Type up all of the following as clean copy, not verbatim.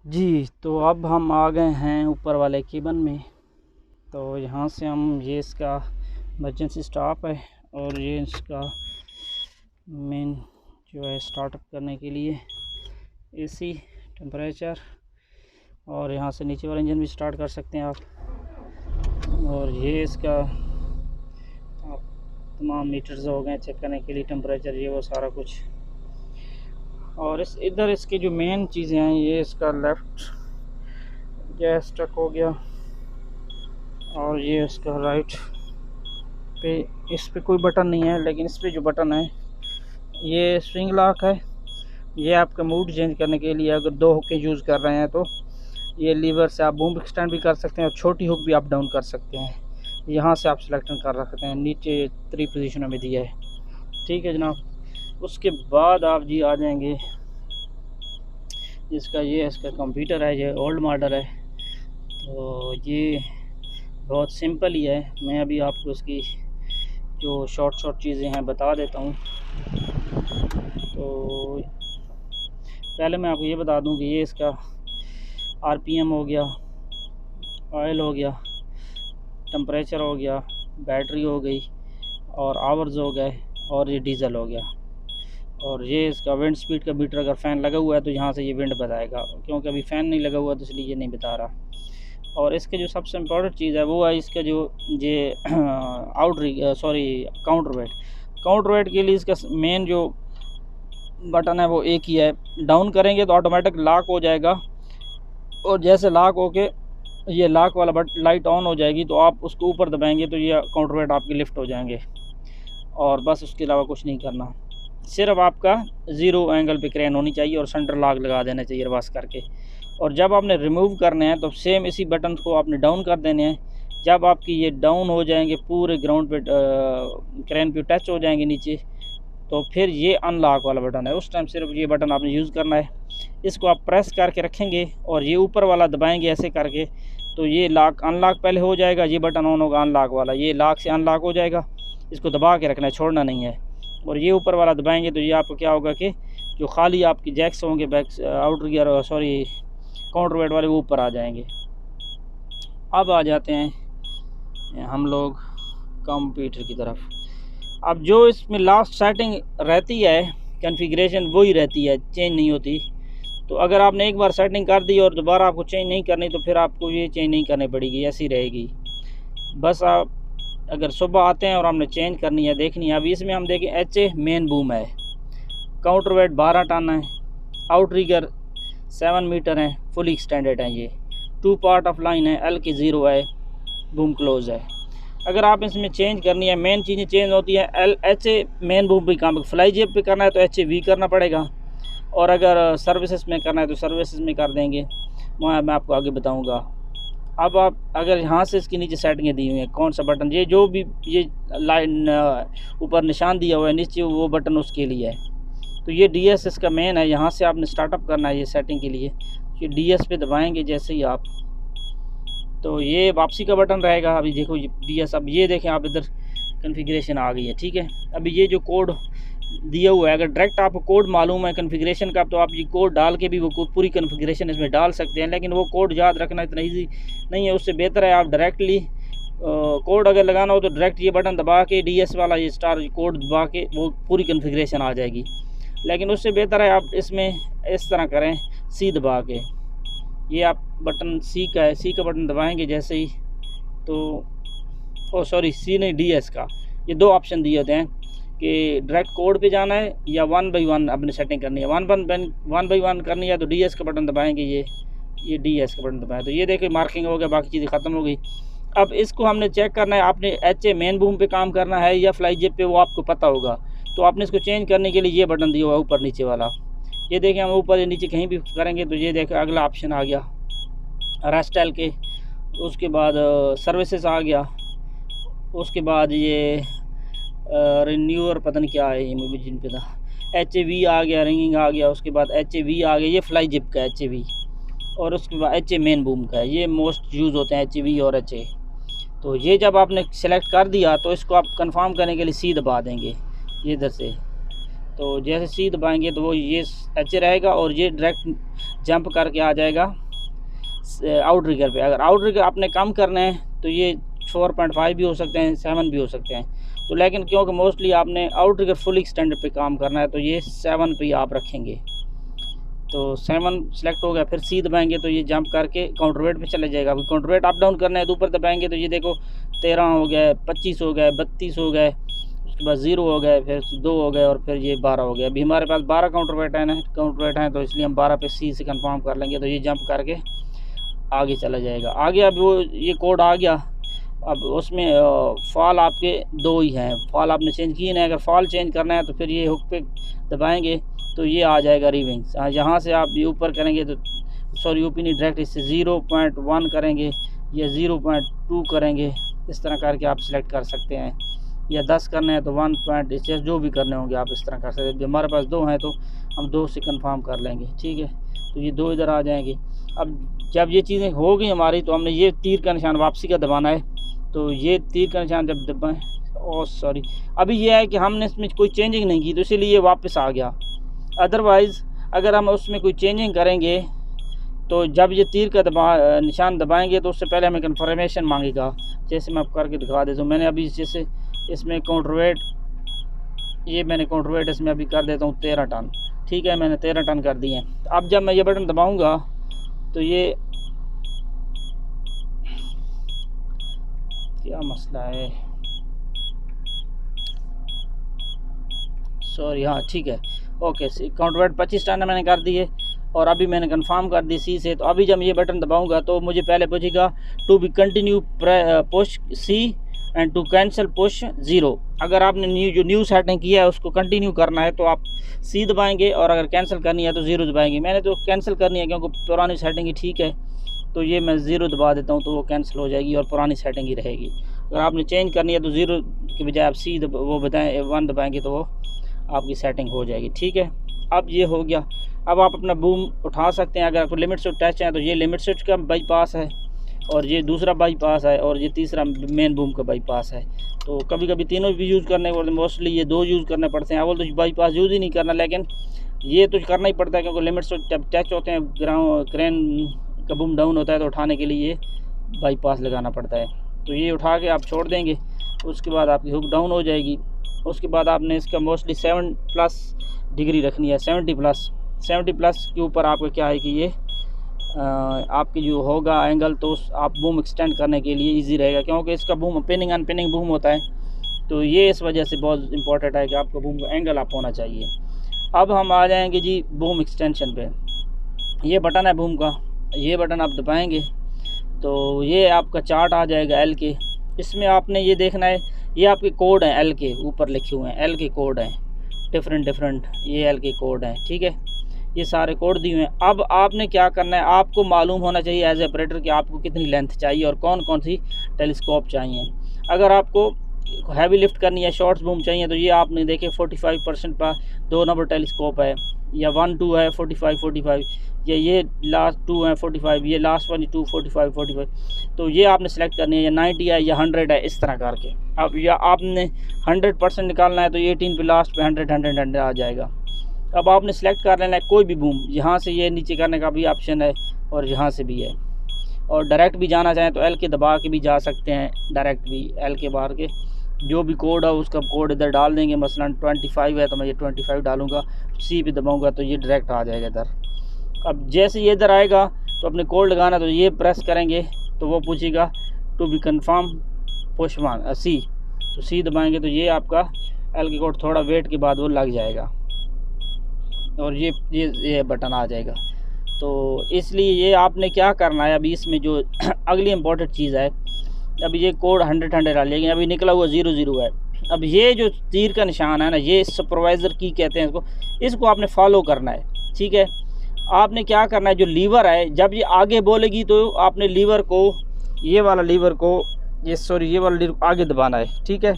जी, तो अब हम आ गए हैं ऊपर वाले केबिन में। तो यहाँ से हम ये इसका इमरजेंसी स्टॉप है और ये इसका मेन जो है स्टार्टअप करने के लिए एसी, टेम्परेचर, और यहाँ से नीचे वाला इंजन भी स्टार्ट कर सकते हैं आप। और ये इसका आप तमाम मीटर्स हो गए चेक करने के लिए, टेम्परेचर, ये वो सारा कुछ। और इस इधर इसकी जो मेन चीज़ें हैं, ये इसका लेफ़्ट गैस ट्रक हो गया और ये इसका राइट पे, इस पे कोई बटन नहीं है, लेकिन इस पे जो बटन है ये स्विंग लॉक है। ये आपका मूड चेंज करने के लिए, अगर 2 हुकें यूज़ कर रहे हैं तो ये लीवर से आप बूम एक्सटेंड भी कर सकते हैं और छोटी हुक भी अप डाउन कर सकते हैं। यहाँ से आप सिलेक्ट कर सकते हैं, नीचे 3 पोजीशनों में दिया है। ठीक है जनाब। उसके बाद आप जी आ जाएंगे, इसका ये इसका कंप्यूटर है, ये ओल्ड मॉडल है, तो ये बहुत सिंपल ही है। मैं अभी आपको इसकी जो शॉर्ट चीज़ें हैं बता देता हूँ। तो पहले मैं आपको ये बता दूं कि ये इसका आरपीएम हो गया, ऑयल हो गया, टेम्परेचर हो गया, बैटरी हो गई, और आवर्स हो गए, और ये डीज़ल हो गया। और ये इसका विंड स्पीड का मीटर, अगर फ़ैन लगा हुआ है तो यहाँ से ये विंड बताएगा, क्योंकि अभी फ़ैन नहीं लगा हुआ तो इसलिए ये नहीं बता रहा। और इसके जो सबसे इम्पोर्टेंट चीज़ है वो है इसका जो ये काउंटर वेट के लिए इसका मेन जो बटन है वो एक ही है। डाउन करेंगे तो ऑटोमेटिक लॉक हो जाएगा, और जैसे लॉक होके ये लॉक वाला लाइट ऑन हो जाएगी तो आप उसको ऊपर दबाएंगे तो ये काउंटर वेट आपके लिफ्ट हो जाएंगे। और बस उसके अलावा कुछ नहीं करना, सिर्फ आपका 0 एंगल पे क्रेन होनी चाहिए और सेंटर लॉक लगा देना चाहिए रिवर्स करके। और जब आपने रिमूव करने हैं तो सेम इसी बटन को आपने डाउन कर देने हैं। जब आपकी ये डाउन हो जाएंगे, पूरे ग्राउंड पे क्रेन पे टच हो जाएंगे नीचे, तो फिर ये अनलॉक वाला बटन है, उस टाइम सिर्फ ये बटन आपने यूज़ करना है। इसको आप प्रेस करके रखेंगे और ये ऊपर वाला दबाएंगे ऐसे करके, तो ये लॉक अनलॉक पहले हो जाएगा, ये बटन ऑन होगा अनलॉक वाला, ये लॉक से अनलॉक हो जाएगा। इसको दबा के रखना है, छोड़ना नहीं है। और ये ऊपर वाला दबाएंगे तो ये आपको क्या होगा कि जो खाली आपकी जैक्स होंगे back outer gear counter wait वाले, वो ऊपर आ जाएंगे। अब आ जाते हैं हम लोग कंप्यूटर की तरफ। अब जो इसमें लास्ट सेटिंग रहती है, कॉन्फ़िगरेशन वही रहती है, चेंज नहीं होती। तो अगर आपने एक बार सेटिंग कर दी और दोबारा आपको चेंज नहीं करनी तो फिर आपको ये चेंज नहीं करनी पड़ेगी, ऐसी रहेगी। बस आप अगर सुबह आते हैं और हमने चेंज करनी है, देखनी है। अभी इसमें हम देखें HA मेन बूम है, काउंटर वेट 12 टन है, आउट रिगर 7 मीटर है, फुली एक्सटेंडेड है। ये 2 पार्ट ऑफ लाइन है, L की 0 है, बूम क्लोज है। अगर आप इसमें चेंज करनी है, मेन चीज़ें चेंज होती है। HA मेन बूम पे काम, फ्लाई जेब पे करना है तो HAV करना पड़ेगा, और अगर सर्विसेज में करना है तो सर्विसेज में कर देंगे, मैं आपको आगे बताऊंगा। अब आप अगर यहाँ से इसके नीचे सेटिंगें दी हुई हैं, कौन सा बटन, ये जो भी ये लाइन ऊपर निशान दिया हुआ है नीचे, वो बटन उसके लिए है। तो ये DS इसका मेन है, यहाँ से आपने स्टार्टअप करना है ये सेटिंग के लिए। ये DS पे दबाएंगे जैसे ही आप, तो ये वापसी का बटन रहेगा। अभी देखो ये DS, अब ये देखें आप, इधर कॉन्फ़िगरेशन आ गई है। ठीक है, अभी ये जो कोड दिया हुआ है, अगर डायरेक्ट आपको कोड मालूम है कॉन्फ़िगरेशन का, तो आप ये कोड डाल के भी वो पूरी कॉन्फ़िगरेशन इसमें डाल सकते हैं, लेकिन वो कोड याद रखना इतना ईजी नहीं है। उससे बेहतर है आप डायरेक्टली कोड अगर लगाना हो तो डायरेक्ट ये बटन दबा के DS वाला ये स्टार कोड दबा के वो पूरी कॉन्फ़िगरेशन आ जाएगी। लेकिन उससे बेहतर है आप इसमें इस तरह करें, C दबा के। ये आप बटन C का है, C का बटन दबाएंगे जैसे ही, तो C नहीं, DS का। ये 2 ऑप्शन दिए होते हैं कि डायरेक्ट कोड पे जाना है या 1 बाई 1 अपनी सेटिंग करनी है। 1 बाई 1 करनी है तो DS का बटन दबाएंगे, ये DS का बटन दबाएं, तो ये देखिए मार्किंग हो गया, बाकी चीज़ें ख़त्म हो गई। अब इसको हमने चेक करना है, आपने HA मेन बूम पे काम करना है या फ्लाई जेब पे, वो आपको पता होगा। तो आपने इसको चेंज करने के लिए ये बटन दिया हुआ है ऊपर नीचे वाला, ये देखें, हम ऊपर या नीचे कहीं भी करेंगे तो ये देखें अगला ऑप्शन आ गया रेस्टाइल के। उसके बाद सर्विसेज आ गया, उसके बाद ये रिन्यूअर पता नहीं क्या है, ये मुझे जिन पे था, HAV आ गया, रिंगिंग आ गया, उसके बाद HAV आ गया, ये फ्लाई जिप का HAV, और उसके बाद HA मेन बूम का है। ये मोस्ट यूज़ होते हैं HAV और HA। तो ये जब आपने सेलेक्ट कर दिया तो इसको आप कंफर्म करने के लिए C दबा देंगे, ये इधर से। तो जैसे सी दबाएंगे तो वो ये एच रहेगा और ये डायरेक्ट जंप करके आ जाएगा आउट ट्रिगर पे। अगर आउट ट्रिगर आपने कम करना है तो ये 4.5 भी हो सकते हैं, 7 भी हो सकते हैं। तो लेकिन क्योंकि मोस्टली आपने आउट ट्रिगर फुल एक्सटेंड पे काम करना है तो ये 7 पे आप रखेंगे। तो 7 सेलेक्ट हो गया, फिर सी दबाएंगे तो ये जंप करके काउंटर वेट पे चले जाएगा। अभी काउंटर वेट अप डाउन करना है तो ऊपर दबाएंगे तो ये देखो 13 हो गया, 25 हो गए, 32 हो गए, उसके बाद 0 हो गए, फिर 2 हो गए और फिर ये 12 हो गया। अभी हमारे पास 12 काउंटर वेट हैं तो इसलिए हम 12 पे सी से कंफर्म कर लेंगे। तो ये जंप करके आगे चला जाएगा। आगे अब वो ये कोड आ गया। अब उसमें फॉल आपके 2 ही हैं, फॉल आपने चेंज किए ना। अगर फॉल चेंज करना है तो फिर ये हुक पे दबाएंगे तो ये आ जाएगा रिविंग्स। यहाँ से आप ये ऊपर करेंगे तो सॉरी ऊपर नहीं, डायरेक्ट इससे 0.1 करेंगे या 0.2 करेंगे, इस तरह करके आप सिलेक्ट कर सकते हैं। या 10 करना है तो 1 पॉइंट, इससे जो भी करने होंगे आप इस तरह कर सकते हैं। हमारे पास 2 हैं तो हम 2 से कंफर्म कर लेंगे, ठीक है। तो ये 2 इधर आ जाएंगे। अब जब ये चीज़ें हो गई हमारी तो हमने ये तीर का निशान वापसी का दबाना है। तो ये तीर का निशान जब दबाएं, ओह सॉरी, अभी ये है कि हमने इसमें कोई चेंजिंग नहीं की तो इसीलिए ये वापस आ गया। अदरवाइज़ अगर हम उसमें कोई चेंजिंग करेंगे तो जब ये तीर का निशान दबाएंगे तो उससे पहले हमें कन्फर्मेशन मांगेगा। जैसे मैं करके दिखा देता हूँ। मैंने अभी जैसे इसमें काउंटर वेट, ये मैंने काउंटर वेट इसमें अभी कर देता हूँ 13 टन, ठीक है। मैंने 13 टन कर दिए हैं। अब जब मैं ये बटन दबाऊँगा तो ये क्या मसला है, सॉरी, हाँ ठीक है, ओके। काउंटर वेट 25 टन मैंने कर दिए और अभी मैंने कंफर्म कर दी सी से। तो अभी जब ये बटन दबाऊंगा तो मुझे पहले पूछेगा to be continue push C and to cancel push 0। अगर आपने जो न्यू सेटिंग किया है उसको कंटिन्यू करना है तो आप सी दबाएंगे और अगर कैंसिल करनी है तो 0 दबाएंगे। मैंने तो कैंसिल करनी है क्योंकि पुरानी सेटिंग ही ठीक है, तो ये मैं 0 दबा देता हूँ तो वो कैंसिल हो जाएगी और पुरानी सेटिंग ही रहेगी। अगर आपने चेंज करनी है तो 0 के बजाय आप सी वो बताएँ 1 दबाएंगे तो वो आपकी सेटिंग हो जाएगी, ठीक है। अब ये हो गया। अब आप अपना बूम उठा सकते हैं। अगर आपको लिमिट स्विच टच है तो ये लिमिट स्विच का बाईपास है और ये दूसरा बाईपास है और ये तीसरा मेन बूम का बाईपास है। तो कभी कभी तीनों भी यूज़ करने पड़ते हैं, मोस्टली ये 2 यूज़ करने पड़ते हैं। अव्वल तो बाईपास यूज़ ही नहीं करना, लेकिन ये तो करना ही पड़ता है क्योंकि लिमिट स्विच जब टच होते हैं क्रेन का बूम डाउन होता है तो उठाने के लिए ये बाईपास लगाना पड़ता है। तो ये उठा के आप छोड़ देंगे, उसके बाद आपकी हुक डाउन हो जाएगी। उसके बाद आपने इसका मोस्टली 7+ डिग्री रखनी है, 70 प्लस के ऊपर आपका क्या है कि ये आपकी जो होगा एंगल तो आप बूम एक्सटेंड करने के लिए इजी रहेगा, क्योंकि इसका बूम पिनिंग अनपिनिंग बूम होता है। तो ये इस वजह से बहुत इंपॉर्टेंट है कि आपका बूम का एंगल आप होना चाहिए। अब हम आ जाएंगे जी बूम एक्सटेंशन पे। ये बटन है बूम का, ये बटन आप दबाएंगे तो ये आपका चार्ट आ जाएगा एल के। इसमें आपने ये देखना है, ये आपके कोड हैं एल के ऊपर लिखे हुए हैं, एल के कोड हैं डिफरेंट, ये एल के कोड हैं, ठीक है। ये सारे कोड दिए हुए हैं। अब आपने क्या करना है, आपको मालूम होना चाहिए एज ए ऑपरेटर कि आपको कितनी लेंथ चाहिए और कौन कौन सी टेलीस्कोप चाहिए। अगर आपको हैवी लिफ्ट करनी है, शॉर्ट्स बूम चाहिए, तो ये आपने देखे 45% पर 2 नंबर टेलीस्कोप है, या 1-2 है 45, या ये लास्ट 2 है 45, ये लास्ट वन 2 45। तो ये आपने सेलेक्ट करनी है, या 90 है या 100 है, इस तरह करके। अब या आपने 100% निकालना है तो 18 पे लास्ट पे 100 आ जाएगा। अब आपने सेलेक्ट कर लेना है कोई भी बूम, यहाँ से ये नीचे करने का भी ऑप्शन है और यहाँ से भी है। और डायरेक्ट भी जाना चाहें तो एल के दबा के भी जा सकते हैं, डायरेक्ट भी एल के बाहर के जो भी कोड है उसका कोड इधर डाल देंगे। मसलन 25 है तो मैं ये 25 डालूंगा, सी पे दबाऊंगा तो ये डायरेक्ट आ जाएगा इधर। अब जैसे ये इधर आएगा तो अपने कोड लगाना, तो ये प्रेस करेंगे तो वो पूछेगा टू बी कन्फर्म पुश 1 सी, तो सी दबाएंगे तो ये आपका एल के कोड थोड़ा वेट के बाद वो लग जाएगा और ये बटन आ जाएगा। तो इसलिए ये आपने क्या करना है, अभी इसमें जो अगली इम्पोर्टेंट चीज़ है, अभी ये कोड 100 डाल, लेकिन अभी निकला हुआ 00 है। अब ये जो तीर का निशान है ना, ये सुपरवाइज़र की कहते हैं इसको आपने फॉलो करना है, ठीक है। आपने क्या करना है, जो लीवर है जब ये आगे बोलेगी तो आपने लीवर को, ये वाला लीवर आगे दबाना है, ठीक है।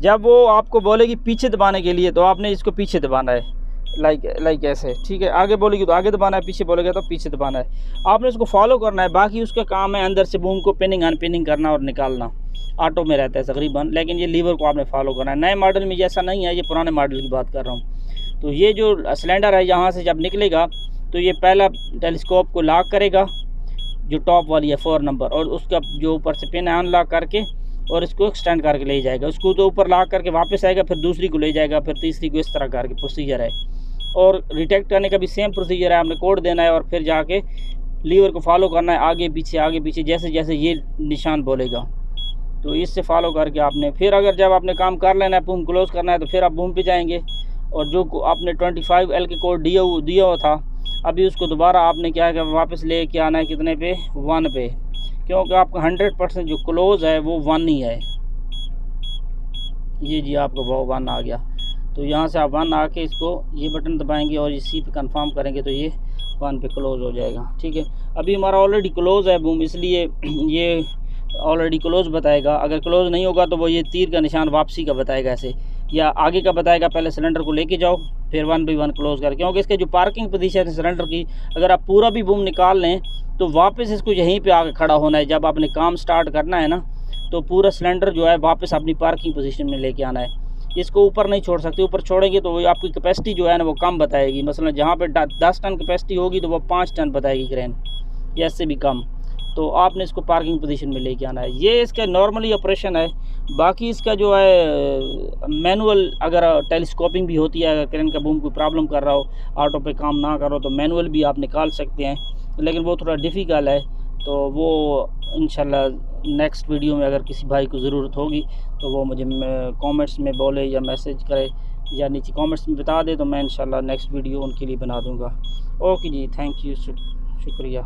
जब वो आपको बोलेगी पीछे दबाने के लिए तो आपने इसको पीछे दबाना है, लाइक ऐसे, ठीक है। आगे बोलेगी तो आगे दबाना है, पीछे बोलेगा तो पीछे दबाना है। आपने उसको फॉलो करना है। बाकी उसका काम है अंदर से बूम को पिनिंग अनपिनिंग करना और निकालना, ऑटो में रहता है तकरीबन, लेकिन ये लीवर को आपने फॉलो करना है। नए मॉडल में जैसा नहीं है, ये पुराने मॉडल की बात कर रहा हूँ। तो ये जो सिलेंडर है यहाँ से जब निकलेगा तो ये पहला टेलीस्कोप को लॉक करेगा, जो टॉप वाली है 4 नंबर, और उसका जो ऊपर से पिन है अनलॉक करके और इसको एक्सटेंड करके ले जाएगा। उसको तो ऊपर लॉक करके वापस आएगा, फिर दूसरी को ले जाएगा, फिर तीसरी को, इस तरह करके प्रोसीजर है। और डिटेक्ट करने का भी सेम प्रोसीजर है, आपने कोड देना है और फिर जाके लीवर को फॉलो करना है, आगे पीछे जैसे जैसे ये निशान बोलेगा तो इससे फॉलो करके आपने फिर अगर जब आपने काम कर लेना है, बूम क्लोज़ करना है, तो फिर आप बूम पे जाएंगे और जो आपने 25L के कोड दिया हुआ था अभी उसको दोबारा आपने क्या है कि वापस ले के आना है कितने पे, 1 पे, क्योंकि आपका 100% जो क्लोज़ है वो 1 ही है। ये जी आपका वो 1 आ गया, तो यहाँ से आप 1 आके इसको ये बटन दबाएंगे और इसी पे कंफर्म करेंगे तो ये 1 पे क्लोज़ हो जाएगा। ठीक है, अभी हमारा ऑलरेडी क्लोज़ है बूम, इसलिए ये ऑलरेडी क्लोज़ बताएगा। अगर क्लोज़ नहीं होगा तो वो ये तीर का निशान वापसी का बताएगा ऐसे, या आगे का बताएगा, पहले सिलेंडर को लेके जाओ फिर 1 बाई 1 क्लोज़ कर, क्योंकि इसके जो पार्किंग पोजीशन है सिलेंडर की, अगर आप पूरा भी बूम निकाल लें तो वापस इसको यहीं पे आके खड़ा होना है। जब आपने काम स्टार्ट करना है ना तो पूरा सिलेंडर जो है वापस अपनी पार्किंग पोजीशन में लेके आना है। इसको ऊपर नहीं छोड़ सकते, ऊपर छोड़ेंगे तो आपकी कैपेसिटी जो है ना वो कम बताएगी। मसलन जहाँ पे 10 टन कैपेसिटी होगी तो वो 5 टन बताएगी क्रेन, या इससे भी कम। तो आपने इसको पार्किंग पोजीशन में लेके आना है। ये इसका नॉर्मली ऑपरेशन है। बाकी इसका जो है मैनुअल, अगर टेलीस्कोपिंग भी होती है, अगर क्रेन का बूम कोई प्रॉब्लम कर रहा हो, ऑटो पे काम ना करो, तो मैनुअल भी आप निकाल सकते हैं, लेकिन वो थोड़ा डिफ़िकल्ट है। तो वो इंशाल्लाह नेक्स्ट वीडियो में अगर किसी भाई को ज़रूरत होगी तो वो मुझे कमेंट्स में बोले या मैसेज करे या नीचे कमेंट्स में बता दे, तो मैं इंशाल्लाह नेक्स्ट वीडियो उनके लिए बना दूँगा। ओके जी, थैंक यू, शुक्रिया।